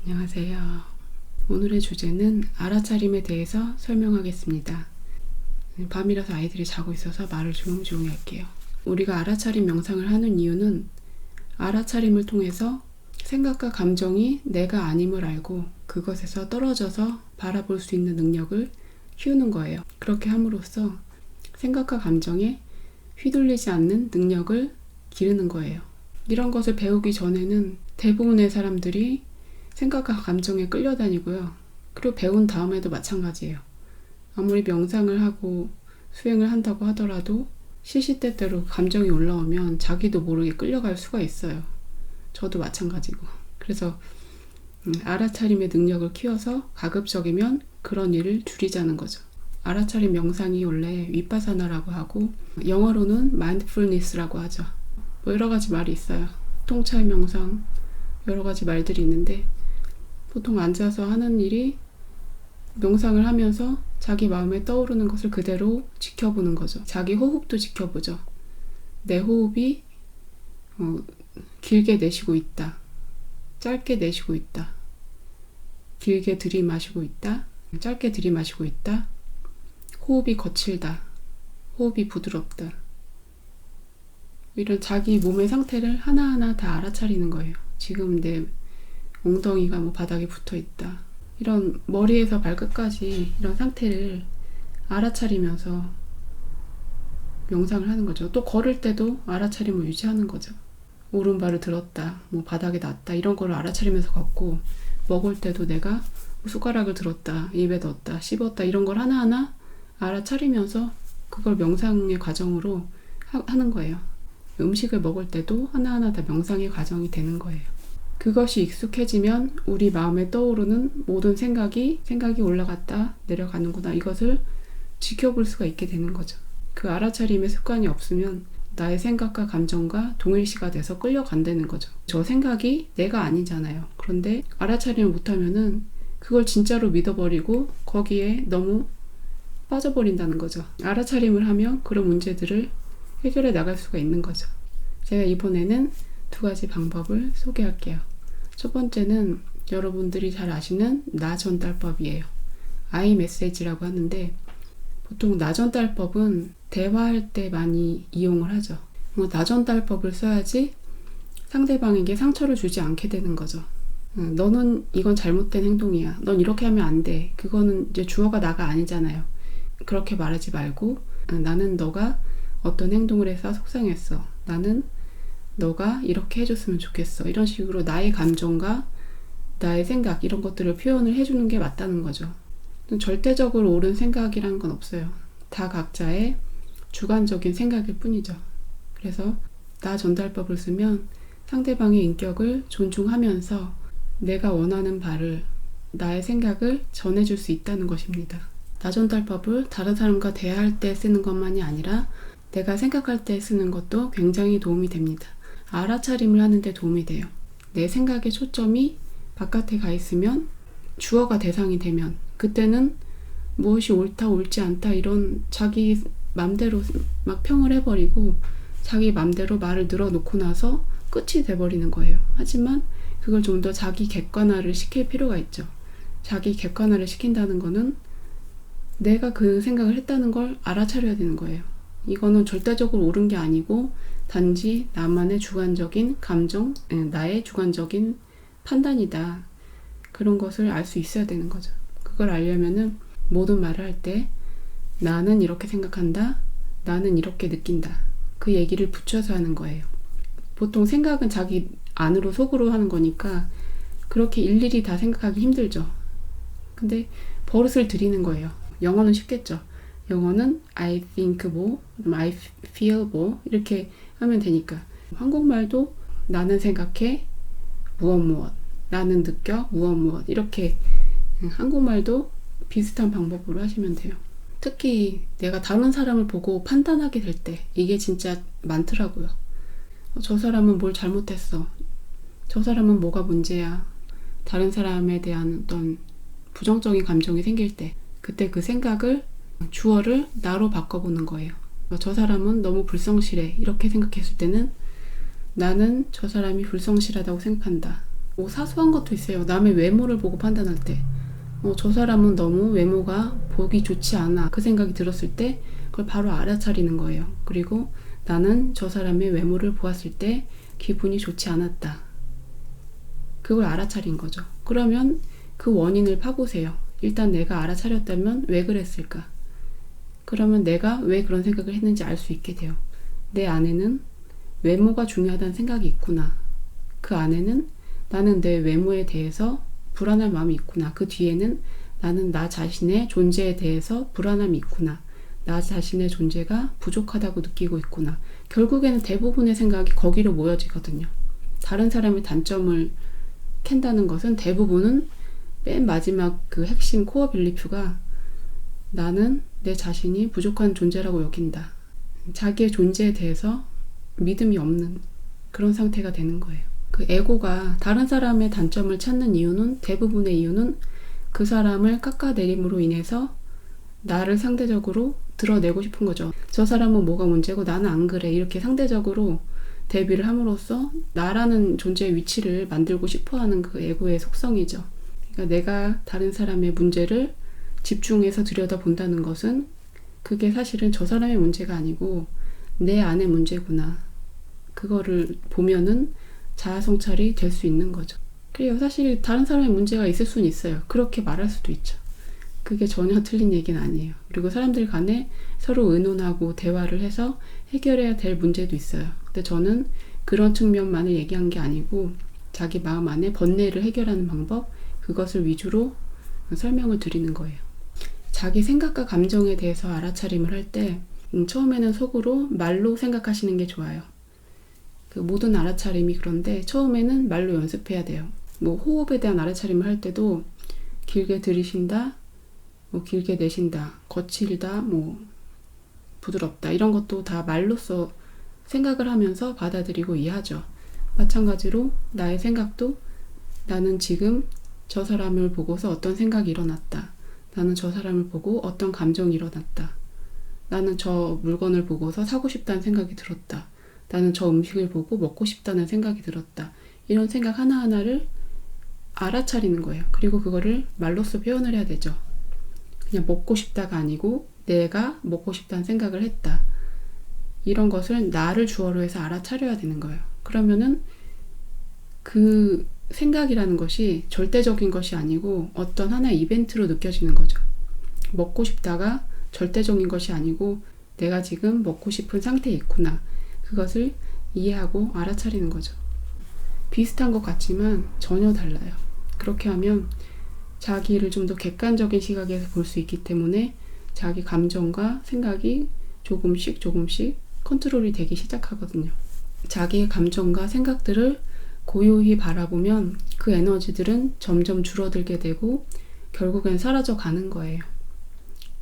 안녕하세요. 오늘의 주제는 알아차림에 대해서 설명하겠습니다. 밤이라서 아이들이 자고 있어서 말을 조용조용히 할게요. 우리가 알아차림 명상을 하는 이유는 알아차림을 통해서 생각과 감정이 내가 아님을 알고 그것에서 떨어져서 바라볼 수 있는 능력을 키우는 거예요. 그렇게 함으로써 생각과 감정에 휘둘리지 않는 능력을 기르는 거예요. 이런 것을 배우기 전에는 대부분의 사람들이 생각과 감정에 끌려다니고요. 그리고 배운 다음에도 마찬가지예요. 아무리 명상을 하고 수행을 한다고 하더라도 시시때때로 감정이 올라오면 자기도 모르게 끌려갈 수가 있어요. 저도 마찬가지고. 그래서 알아차림의 능력을 키워서 가급적이면 그런 일을 줄이자는 거죠. 알아차림 명상이 원래 위파사나라고 하고 영어로는 마인드풀니스라고 하죠. 여러 가지 말이 있어요. 통찰 명상 여러 가지 말들이 있는데 보통 앉아서 하는 일이 명상을 하면서 자기 마음에 떠오르는 것을 그대로 지켜보는 거죠. 자기 호흡도 지켜보죠. 내 호흡이 길게 내쉬고 있다. 짧게 내쉬고 있다. 길게 들이마시고 있다. 짧게 들이마시고 있다. 호흡이 거칠다. 호흡이 부드럽다. 이런 자기 몸의 상태를 하나하나 다 알아차리는 거예요. 지금 내 엉덩이가 바닥에 붙어 있다. 이런 머리에서 발끝까지 이런 상태를 알아차리면서 명상을 하는 거죠. 또 걸을 때도 알아차림을 유지하는 거죠. 오른발을 들었다, 바닥에 놨다 이런 거를 알아차리면서 걷고, 먹을 때도 내가 숟가락을 들었다, 입에 넣었다, 씹었다 이런 걸 하나하나 알아차리면서 그걸 명상의 과정으로 하는 거예요. 음식을 먹을 때도 하나하나 다 명상의 과정이 되는 거예요. 그것이 익숙해지면 우리 마음에 떠오르는 모든 생각이 올라갔다 내려가는구나 이것을 지켜볼 수가 있게 되는 거죠. 그 알아차림의 습관이 없으면 나의 생각과 감정과 동일시가 돼서 끌려간다는 거죠. 저 생각이 내가 아니잖아요. 그런데 알아차림을 못하면은 그걸 진짜로 믿어버리고 거기에 너무 빠져버린다는 거죠. 알아차림을 하면 그런 문제들을 해결해 나갈 수가 있는 거죠. 제가 이번에는 2가지 방법을 소개할게요. 첫 번째는 여러분들이 잘 아시는 나 전달법이에요. 아이메시지라고 하는데 보통 나 전달법은 대화할 때 많이 이용을 하죠. 나 전달법을 써야지 상대방에게 상처를 주지 않게 되는 거죠. 너는 이건 잘못된 행동이야. 넌 이렇게 하면 안 돼. 그거는 이제 주어가 나가 아니잖아요. 그렇게 말하지 말고 나는 너가 어떤 행동을 해서 속상했어. 나는 너가 이렇게 해줬으면 좋겠어. 이런 식으로 나의 감정과 나의 생각 이런 것들을 표현을 해주는 게 맞다는 거죠. 절대적으로 옳은 생각이라는 건 없어요. 다 각자의 주관적인 생각일 뿐이죠. 그래서 나 전달법을 쓰면 상대방의 인격을 존중하면서 내가 원하는 바를 나의 생각을 전해줄 수 있다는 것입니다. 나 전달법을 다른 사람과 대화할 때 쓰는 것만이 아니라 내가 생각할 때 쓰는 것도 굉장히 도움이 됩니다. 알아차림을 하는데 도움이 돼요. 내 생각의 초점이 바깥에 가 있으면 주어가 대상이 되면 그때는 무엇이 옳다 옳지 않다 이런 자기 맘대로 막 평을 해버리고 자기 맘대로 말을 늘어놓고 나서 끝이 돼버리는 거예요. 하지만 그걸 좀 더 자기 객관화를 시킬 필요가 있죠. 자기 객관화를 시킨다는 거는 내가 그 생각을 했다는 걸 알아차려야 되는 거예요. 이거는 절대적으로 옳은 게 아니고 단지 나만의 주관적인 감정, 나의 주관적인 판단이다. 그런 것을 알 수 있어야 되는 거죠. 그걸 알려면은 모든 말을 할 때 나는 이렇게 생각한다. 나는 이렇게 느낀다. 그 얘기를 붙여서 하는 거예요. 보통 생각은 자기 안으로 속으로 하는 거니까 그렇게 일일이 다 생각하기 힘들죠. 근데 버릇을 들이는 거예요. 영어는 쉽겠죠. 영어는 I think 뭐, I feel 뭐 이렇게 하면 되니까. 한국말도 나는 생각해 무엇 나는 느껴 무엇 이렇게 한국말도 비슷한 방법으로 하시면 돼요. 특히 내가 다른 사람을 보고 판단하게 될 때 이게 진짜 많더라고요. 저 사람은 뭘 잘못했어. 저 사람은 뭐가 문제야. 다른 사람에 대한 어떤 부정적인 감정이 생길 때 그때 그 생각을 주어를 나로 바꿔보는 거예요. 저 사람은 너무 불성실해 이렇게 생각했을 때는 나는 저 사람이 불성실하다고 생각한다. 뭐 사소한 것도 있어요. 남의 외모를 보고 판단할 때 저 사람은 너무 외모가 보기 좋지 않아, 그 생각이 들었을 때 그걸 바로 알아차리는 거예요. 그리고 나는 저 사람의 외모를 보았을 때 기분이 좋지 않았다, 그걸 알아차린 거죠. 그러면 그 원인을 파보세요. 일단 내가 알아차렸다면 왜 그랬을까? 그러면 내가 왜 그런 생각을 했는지 알 수 있게 돼요. 내 안에는 외모가 중요하다는 생각이 있구나. 그 안에는 나는 내 외모에 대해서 불안한 마음이 있구나. 그 뒤에는 나는 나 자신의 존재에 대해서 불안함이 있구나. 나 자신의 존재가 부족하다고 느끼고 있구나. 결국에는 대부분의 생각이 거기로 모여지거든요. 다른 사람의 단점을 캔다는 것은 대부분은 맨 마지막 그 핵심 코어 빌리프가 나는 내 자신이 부족한 존재라고 여긴다. 자기의 존재에 대해서 믿음이 없는 그런 상태가 되는 거예요. 그 에고가 다른 사람의 단점을 찾는 이유는, 대부분의 이유는 그 사람을 깎아내림으로 인해서 나를 상대적으로 드러내고 싶은 거죠. 저 사람은 뭐가 문제고 나는 안 그래, 이렇게 상대적으로 대비를 함으로써 나라는 존재의 위치를 만들고 싶어하는 그 에고의 속성이죠. 그러니까 내가 다른 사람의 문제를 집중해서 들여다본다는 것은 그게 사실은 저 사람의 문제가 아니고 내 안의 문제구나, 그거를 보면은 자아성찰이 될 수 있는 거죠. 그래요. 사실 다른 사람의 문제가 있을 수는 있어요. 그렇게 말할 수도 있죠. 그게 전혀 틀린 얘기는 아니에요. 그리고 사람들 간에 서로 의논하고 대화를 해서 해결해야 될 문제도 있어요. 근데 저는 그런 측면만을 얘기한 게 아니고 자기 마음 안에 번뇌를 해결하는 방법, 그것을 위주로 설명을 드리는 거예요. 자기 생각과 감정에 대해서 알아차림을 할 때 처음에는 속으로 말로 생각하시는 게 좋아요. 그 모든 알아차림이 그런데 처음에는 말로 연습해야 돼요. 뭐 호흡에 대한 알아차림을 할 때도 길게 들이쉰다, 뭐 길게 내쉰다, 거칠다, 뭐 부드럽다, 이런 것도 다 말로써 생각을 하면서 받아들이고 이해하죠. 마찬가지로 나의 생각도 나는 지금 저 사람을 보고서 어떤 생각이 일어났다. 나는 저 사람을 보고 어떤 감정이 일어났다. 나는 저 물건을 보고서 사고 싶다는 생각이 들었다. 나는 저 음식을 보고 먹고 싶다는 생각이 들었다. 이런 생각 하나하나를 알아차리는 거예요. 그리고 그거를 말로써 표현을 해야 되죠. 그냥 먹고 싶다가 아니고 내가 먹고 싶다는 생각을 했다. 이런 것을 나를 주어로 해서 알아차려야 되는 거예요. 그러면은 그 생각이라는 것이 절대적인 것이 아니고 어떤 하나의 이벤트로 느껴지는 거죠. 먹고 싶다가 절대적인 것이 아니고 내가 지금 먹고 싶은 상태에 있구나. 그것을 이해하고 알아차리는 거죠. 비슷한 것 같지만 전혀 달라요. 그렇게 하면 자기를 좀 더 객관적인 시각에서 볼 수 있기 때문에 자기 감정과 생각이 조금씩 컨트롤이 되기 시작하거든요. 자기의 감정과 생각들을 고요히 바라보면 그 에너지들은 점점 줄어들게 되고 결국엔 사라져 가는 거예요.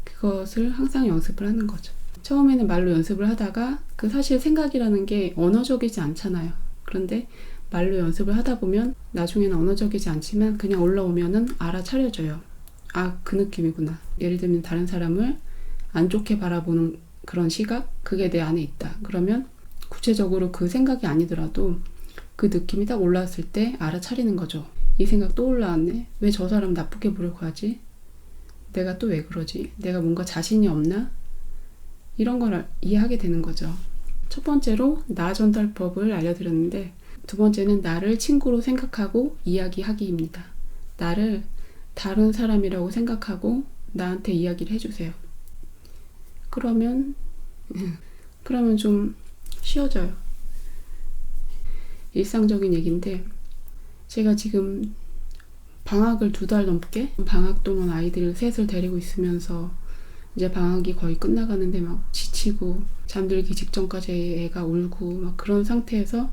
그것을 항상 연습을 하는 거죠. 처음에는 말로 연습을 하다가 그 사실 생각이라는 게 언어적이지 않잖아요. 그런데 말로 연습을 하다 보면 나중에는 언어적이지 않지만 그냥 올라오면은 알아차려져요. 아, 그 느낌이구나. 예를 들면 다른 사람을 안 좋게 바라보는 그런 시각, 그게 내 안에 있다. 그러면 구체적으로 그 생각이 아니더라도 그 느낌이 딱 올라왔을 때 알아차리는 거죠. 이 생각 또 올라왔네. 왜 저 사람 나쁘게 보려고 하지? 내가 또 왜 그러지? 내가 뭔가 자신이 없나? 이런 걸 이해하게 되는 거죠. 첫 번째로 나 전달법을 알려드렸는데 두 번째는 나를 친구로 생각하고 이야기하기입니다. 나를 다른 사람이라고 생각하고 나한테 이야기를 해주세요. 그러면 좀 쉬워져요. 일상적인 얘기인데 제가 지금 방학을 2달 넘게 방학 동안 아이들 셋을 데리고 있으면서 이제 방학이 거의 끝나가는데 막 지치고 잠들기 직전까지 애가 울고 막 그런 상태에서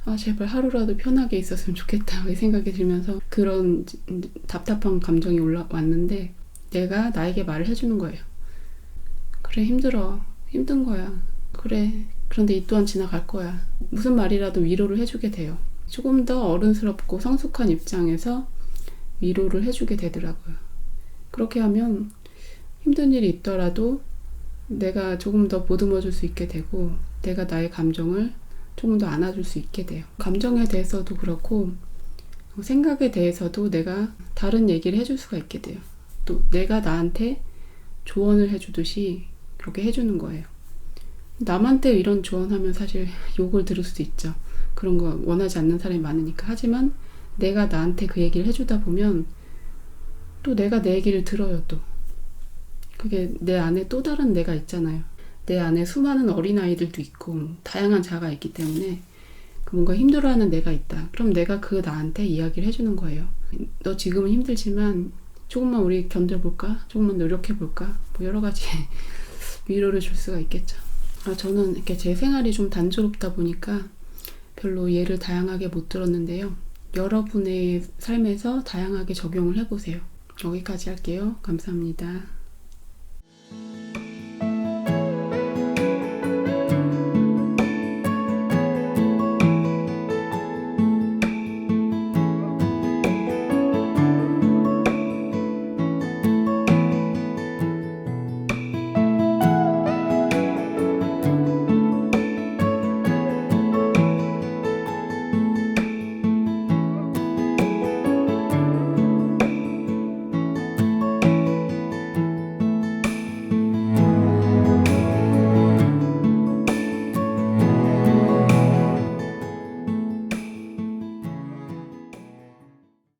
아, 제발 하루라도 편하게 있었으면 좋겠다 이 생각이 들면서 그런 답답한 감정이 올라왔는데 내가 나에게 말을 해주는 거예요. 그래, 힘들어. 힘든 거야. 그래, 그런데 이 또한 지나갈 거야. 무슨 말이라도 위로를 해주게 돼요. 조금 더 어른스럽고 성숙한 입장에서 위로를 해주게 되더라고요. 그렇게 하면 힘든 일이 있더라도 내가 조금 더 보듬어 줄 수 있게 되고 내가 나의 감정을 조금 더 안아줄 수 있게 돼요. 감정에 대해서도 그렇고 생각에 대해서도 내가 다른 얘기를 해줄 수가 있게 돼요. 또 내가 나한테 조언을 해주듯이 그렇게 해주는 거예요. 남한테 이런 조언하면 사실 욕을 들을 수도 있죠. 그런 거 원하지 않는 사람이 많으니까. 하지만 내가 나한테 그 얘기를 해주다 보면 또 내가 내 얘기를 들어요. 또 그게 내 안에 또 다른 내가 있잖아요. 내 안에 수많은 어린아이들도 있고 다양한 자아가 있기 때문에 뭔가 힘들어하는 내가 있다. 그럼 내가 그 나한테 이야기를 해주는 거예요. 너 지금은 힘들지만 조금만 우리 견뎌볼까? 조금만 노력해볼까? 뭐 여러 가지 위로를 줄 수가 있겠죠. 저는 이렇게 제 생활이 좀 단조롭다 보니까 별로 예를 다양하게 못 들었는데요. 여러분의 삶에서 다양하게 적용을 해보세요. 여기까지 할게요. 감사합니다.